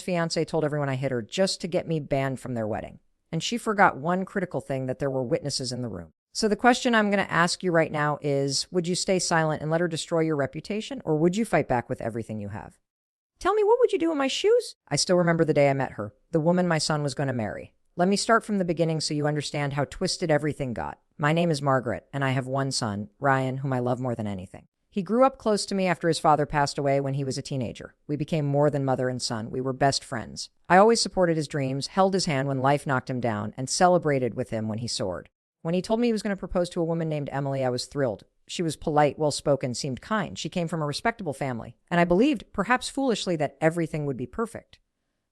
Fiancée told everyone I hit her just to get me banned from their wedding. And she forgot one critical thing, that there were witnesses in the room. So the question I'm going to ask you right now is, would you stay silent and let her destroy your reputation, or would you fight back with everything you have? Tell me, what would you do in my shoes? I still remember the day I met her, the woman my son was going to marry. Let me start from the beginning so you understand how twisted everything got. My name is Margaret, and I have one son, Ryan, whom I love more than anything. He grew up close to me after his father passed away when he was a teenager. We became more than mother and son. We were best friends. I always supported his dreams, held his hand when life knocked him down, and celebrated with him when he soared. When he told me he was going to propose to a woman named Emily, I was thrilled. She was polite, well-spoken, seemed kind. She came from a respectable family, and I believed, perhaps foolishly, that everything would be perfect.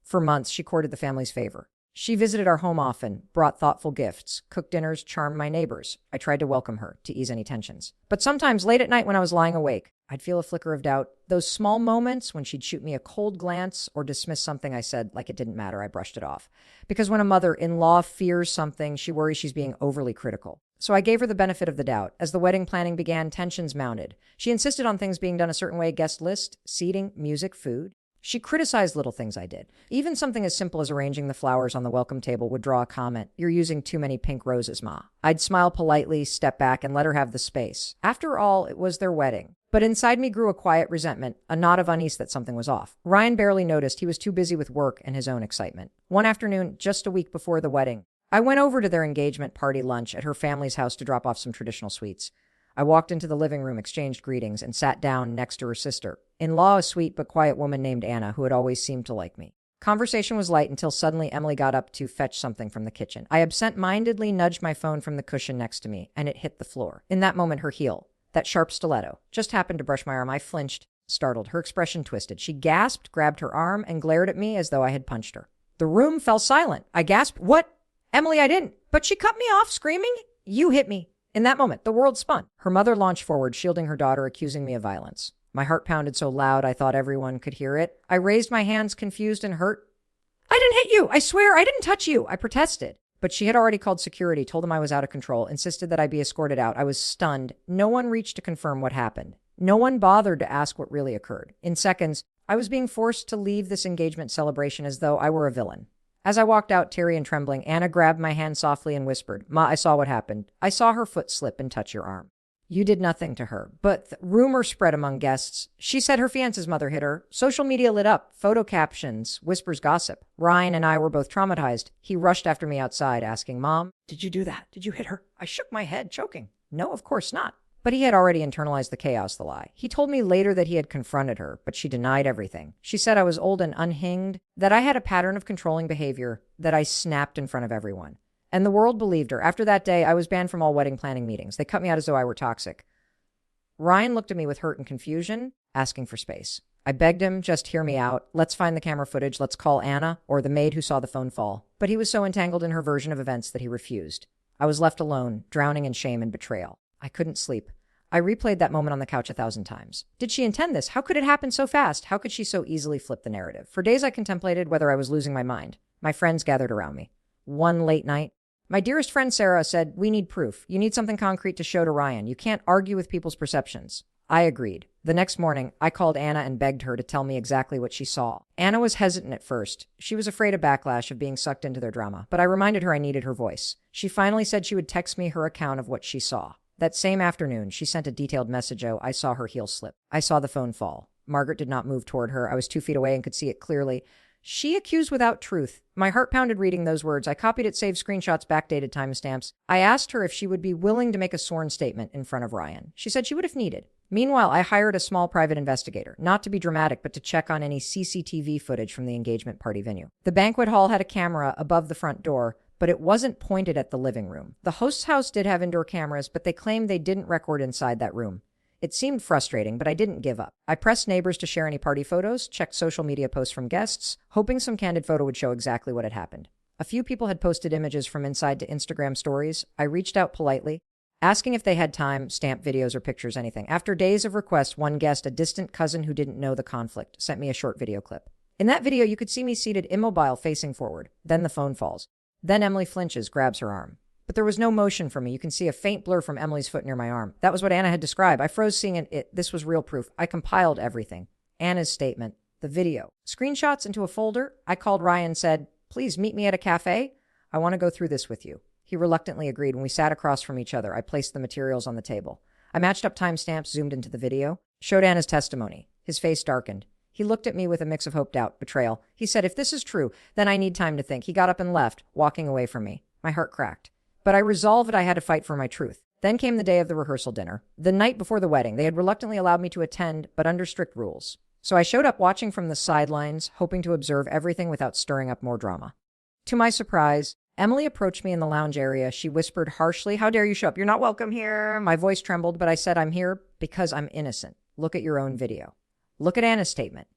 For months, she courted the family's favor. She visited our home often, brought thoughtful gifts, cooked dinners, charmed my neighbors. I tried to welcome her, to ease any tensions. But sometimes, late at night when I was lying awake, I'd feel a flicker of doubt. Those small moments when she'd shoot me a cold glance or dismiss something I said like it didn't matter, I brushed it off. Because when a mother-in-law fears something, she worries she's being overly critical. So I gave her the benefit of the doubt. As the wedding planning began, tensions mounted. She insisted on things being done a certain way: guest list, seating, music, food. She criticized little things I did. Even something as simple as arranging the flowers on the welcome table would draw a comment: "You're using too many pink roses, Ma." I'd smile politely, step back, and let her have the space. After all, it was their wedding. But inside me grew a quiet resentment, a knot of unease that something was off. Ryan barely noticed. He was too busy with work and his own excitement. One afternoon, just a week before the wedding, I went over to their engagement party lunch at her family's house to drop off some traditional sweets. I walked into the living room, exchanged greetings, and sat down next to her sister. In-law, a sweet but quiet woman named Anna, who had always seemed to like me. Conversation was light until suddenly Emily got up to fetch something from the kitchen. I absent-mindedly nudged my phone from the cushion next to me, and it hit the floor. In that moment, her heel, that sharp stiletto, just happened to brush my arm. I flinched, startled. Her expression twisted. She gasped, grabbed her arm, and glared at me as though I had punched her. The room fell silent. I gasped, "What? Emily, I didn't." But she cut me off, screaming, "You hit me." In that moment, the world spun. Her mother launched forward, shielding her daughter, accusing me of violence. My heart pounded so loud I thought everyone could hear it. I raised my hands, confused and hurt. "I didn't hit you. I swear I didn't touch you," I protested. But she had already called security, told them I was out of control, insisted that I be escorted out. I was stunned. No one reached to confirm what happened. No one bothered to ask what really occurred. In seconds, I was being forced to leave this engagement celebration as though I were a villain. As I walked out, teary and trembling, Anna grabbed my hand softly and whispered, "Ma, I saw what happened. I saw her foot slip and touch your arm. You did nothing to her." But rumor spread among guests. She said her fiance's mother hit her. Social media lit up. Photo captions, whispers, gossip. Ryan and I were both traumatized. He rushed after me outside, asking, "Mom, did you do that? Did you hit her?" I shook my head, choking. "No, of course not." But he had already internalized the chaos, the lie. He told me later that he had confronted her, but she denied everything. She said I was old and unhinged, that I had a pattern of controlling behavior, that I snapped in front of everyone. And the world believed her. After that day, I was banned from all wedding planning meetings. They cut me out as though I were toxic. Ryan looked at me with hurt and confusion, asking for space. I begged him, "Just hear me out. Let's find the camera footage. Let's call Anna, or the maid who saw the phone fall." But he was so entangled in her version of events that he refused. I was left alone, drowning in shame and betrayal. I couldn't sleep. I replayed that moment on the couch 1,000 times. Did she intend this? How could it happen so fast? How could she so easily flip the narrative? For days I contemplated whether I was losing my mind. My friends gathered around me. One late night, my dearest friend Sarah said, "We need proof. You need something concrete to show to Ryan. You can't argue with people's perceptions." I agreed. The next morning, I called Anna and begged her to tell me exactly what she saw. Anna was hesitant at first. She was afraid of backlash, of being sucked into their drama. But I reminded her I needed her voice. She finally said she would text me her account of what she saw. That same afternoon, she sent a detailed message. "Oh, I saw her heel slip. I saw the phone fall. Margaret did not move toward her. I was 2 feet away and could see it clearly. She accused without truth." My heart pounded reading those words. I copied it, saved screenshots, backdated timestamps. I asked her if she would be willing to make a sworn statement in front of Ryan. She said she would if needed. Meanwhile, I hired a small private investigator, not to be dramatic, but to check on any CCTV footage from the engagement party venue. The banquet hall had a camera above the front door, but it wasn't pointed at the living room. The host's house did have indoor cameras, but they claimed they didn't record inside that room. It seemed frustrating, but I didn't give up. I pressed neighbors to share any party photos, checked social media posts from guests, hoping some candid photo would show exactly what had happened. A few people had posted images from inside to Instagram stories. I reached out politely, asking if they had time, stamp videos or pictures, anything. After days of requests, one guest, a distant cousin who didn't know the conflict, sent me a short video clip. In that video, you could see me seated immobile, facing forward. Then the phone falls. Then Emily flinches, grabs her arm. But there was no motion from me. You can see a faint blur from Emily's foot near my arm. That was what Anna had described. I froze seeing it. This was real proof. I compiled everything. Anna's statement, the video, screenshots into a folder. I called Ryan and said, "Please meet me at a cafe. I want to go through this with you." He reluctantly agreed. When we sat across from each other, I placed the materials on the table. I matched up timestamps, zoomed into the video, showed Anna's testimony. His face darkened. He looked at me with a mix of hope, doubt, betrayal. He said, "If this is true, then I need time to think." He got up and left, walking away from me. My heart cracked. But I resolved that I had to fight for my truth. Then came the day of the rehearsal dinner. The night before the wedding, they had reluctantly allowed me to attend, but under strict rules. So I showed up watching from the sidelines, hoping to observe everything without stirring up more drama. To my surprise, Emily approached me in the lounge area. She whispered harshly, "How dare you show up? You're not welcome here." My voice trembled, but I said, "I'm here because I'm innocent. Look at your own video. Look at Anna's statement."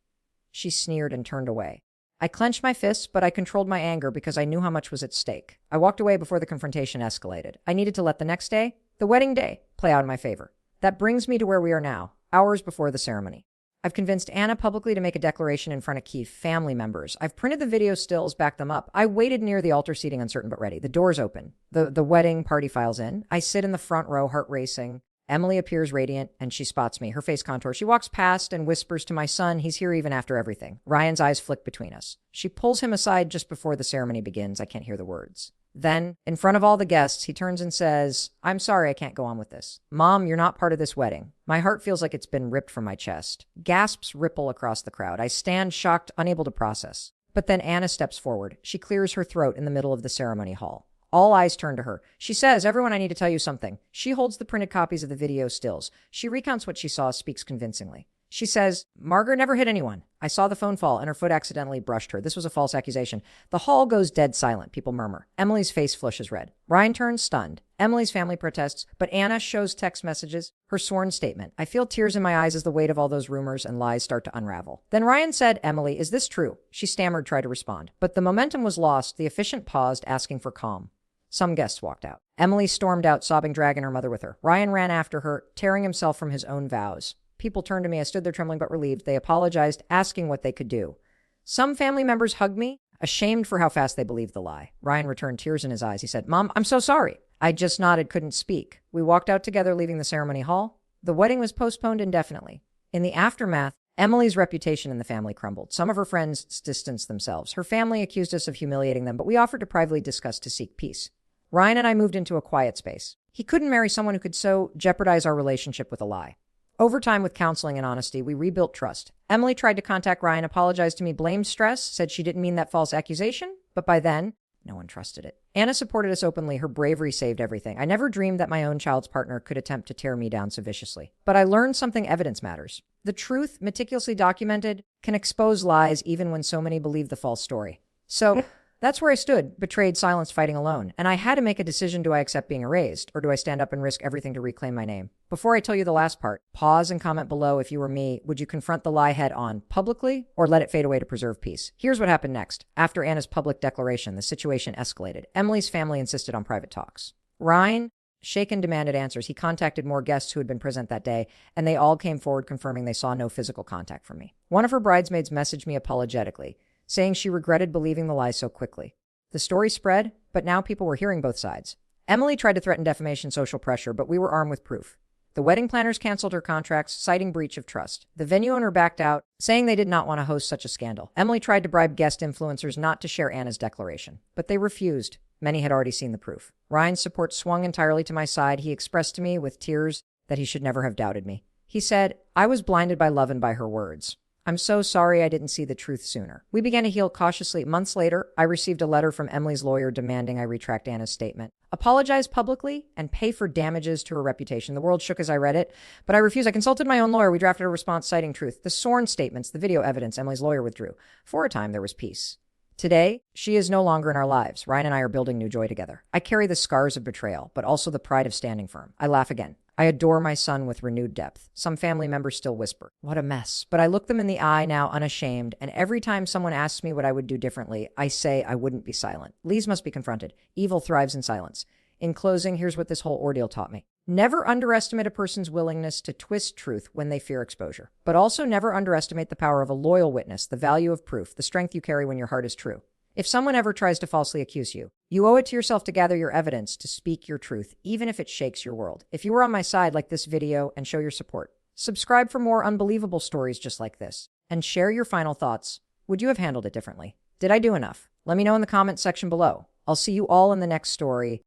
She sneered and turned away. I clenched my fists, but I controlled my anger because I knew how much was at stake. I walked away before the confrontation escalated. I needed to let the next day, the wedding day, play out in my favor. That brings me to where we are now, hours before the ceremony. I've convinced Anna publicly to make a declaration in front of key family members. I've printed the video stills, backed them up. I waited near the altar seating, uncertain but ready. The doors open. The wedding party files in. I sit in the front row, heart racing. Emily appears radiant, and she spots me. Her face contours. She walks past and whispers to my son, "He's here even after everything." Ryan's eyes flick between us. She pulls him aside just before the ceremony begins. I can't hear the words. Then, in front of all the guests, he turns and says, "I'm sorry I can't go on with this. Mom, you're not part of this wedding." My heart feels like it's been ripped from my chest. Gasps ripple across the crowd. I stand shocked, unable to process. But then Anna steps forward. She clears her throat in the middle of the ceremony hall. All eyes turn to her. She says, "Everyone, I need to tell you something." She holds the printed copies of the video stills. She recounts what she saw, speaks convincingly. She says, "Margaret never hit anyone. I saw the phone fall and her foot accidentally brushed her. This was a false accusation." The hall goes dead silent. People murmur. Emily's face flushes red. Ryan turns stunned. Emily's family protests, but Anna shows text messages, her sworn statement. I feel tears in my eyes as the weight of all those rumors and lies start to unravel. Then Ryan said, "Emily, is this true?" She stammered, tried to respond. But the momentum was lost. The officiant paused, asking for calm. Some guests walked out. Emily stormed out, sobbing, dragging her mother with her. Ryan ran after her, tearing himself from his own vows. People turned to me. I stood there trembling but relieved. They apologized, asking what they could do. Some family members hugged me, ashamed for how fast they believed the lie. Ryan returned, tears in his eyes. He said, "Mom, I'm so sorry." I just nodded, couldn't speak. We walked out together, leaving the ceremony hall. The wedding was postponed indefinitely. In the aftermath, Emily's reputation in the family crumbled. Some of her friends distanced themselves. Her family accused us of humiliating them, but we offered to privately discuss to seek peace. Ryan and I moved into a quiet space. He couldn't marry someone who could so jeopardize our relationship with a lie. Over time, with counseling and honesty, we rebuilt trust. Emily tried to contact Ryan, apologized to me, blamed stress, said she didn't mean that false accusation, but by then, no one trusted it. Anna supported us openly. Her bravery saved everything. I never dreamed that my own child's partner could attempt to tear me down so viciously. But I learned something: evidence matters. The truth, meticulously documented, can expose lies even when so many believe the false story. So that's where I stood, betrayed, silenced, fighting alone. And I had to make a decision. Do I accept being erased, or do I stand up and risk everything to reclaim my name? Before I tell you the last part, pause and comment below. If you were me, would you confront the lie head on publicly or let it fade away to preserve peace? Here's what happened next. After Anna's public declaration, the situation escalated. Emily's family insisted on private talks. Ryan, shaken, demanded answers. He contacted more guests who had been present that day, and they all came forward confirming they saw no physical contact from me. One of her bridesmaids messaged me apologetically, saying she regretted believing the lie so quickly. The story spread, but now people were hearing both sides. Emily tried to threaten defamation, social pressure, but we were armed with proof. The wedding planners canceled her contracts, citing breach of trust. The venue owner backed out, saying they did not want to host such a scandal. Emily tried to bribe guest influencers not to share Anna's declaration, but they refused. Many had already seen the proof. Ryan's support swung entirely to my side. He expressed to me with tears that he should never have doubted me. He said, "I was blinded by love and by her words. I'm so sorry I didn't see the truth sooner." We began to heal cautiously. Months later, I received a letter from Emily's lawyer demanding I retract Anna's statement, apologize publicly, and pay for damages to her reputation. The world shook as I read it, but I refused. I consulted my own lawyer. We drafted a response citing truth. The sworn statements, the video evidence, Emily's lawyer withdrew. For a time, there was peace. Today, she is no longer in our lives. Ryan and I are building new joy together. I carry the scars of betrayal, but also the pride of standing firm. I laugh again. I adore my son with renewed depth. Some family members still whisper, "What a mess." But I look them in the eye now, unashamed, and every time someone asks me what I would do differently, I say I wouldn't be silent. Lies must be confronted. Evil thrives in silence. In closing, here's what this whole ordeal taught me. Never underestimate a person's willingness to twist truth when they fear exposure. But also never underestimate the power of a loyal witness, the value of proof, the strength you carry when your heart is true. If someone ever tries to falsely accuse you, you owe it to yourself to gather your evidence, to speak your truth, even if it shakes your world. If you were on my side, like this video and show your support. Subscribe for more unbelievable stories just like this. and share your final thoughts. Would you have handled it differently? Did I do enough? Let me know in the comment section below. I'll see you all in the next story.